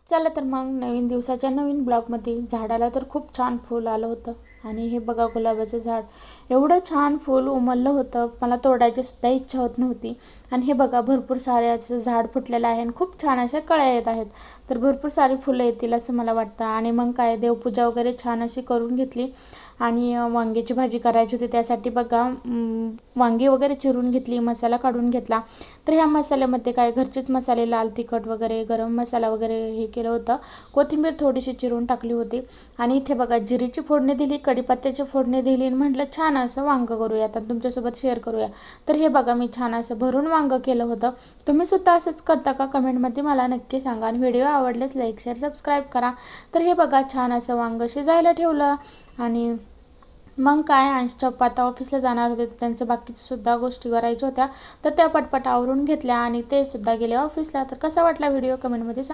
चला तर मग नवीन दिवसाच्या नवीन ब्लॉगमध्ये झाडाला तर खूप छान फूल आलं होतं. आणि हे बघा गुलाबाचं झाड एवढं छान फूल उमललं होतं, मला तोडायची सुद्धा इच्छा होत नव्हती. आणि हे बघा भरपूर सारे असं झाड फुटलेलं आहे आणि खूप छान अशा कळ्या येत आहेत. तर भरपूर सारी फुलं येतील असं मला वाटतं. आणि मग काय देवपूजा वगैरे छान अशी करून घेतली. आणि वांग्याची भाजी करायची होती, त्यासाठी बघा वांगी वगैरे चिरून घेतली, मसाला काढून घेतला. तर ह्या मसाल्यामध्ये काय घरचेच मसाले, लाल तिखट वगैरे, गरम मसाला वगैरे हे केलं होतं. कोथिंबीर थोडीशी चिरून टाकली होती. आणि इथे बघा जिरीची फोडणी दिली, कढीपत्त्याची फोडणी दिली आणि म्हटलं छान असं वांगं करूया, तर तुमच्यासोबत शेअर करूया. तर हे बघा मी छान असं भरून वांगं केलं होतं. तुम्ही सुद्धा असंच करता का? कमेंटमध्ये मला नक्की सांगा. आणि व्हिडिओ आवडल्यास लाईक शेअर सबस्क्राईब करा. तर हे बघा छान असं वांगं शिजायला ठेवलं. आणि मग काय अंशच्या पप्पा आता ऑफिसला जाणार होते, तर त्यांचं बाकीच्या सुद्धा गोष्टी करायच्या होत्या. तर त्या पटपट आवरून घेतल्या आणि ते सुद्धा गेले ऑफिसला. तर कसा वाटला व्हिडिओ कमेंटमध्ये सांगा.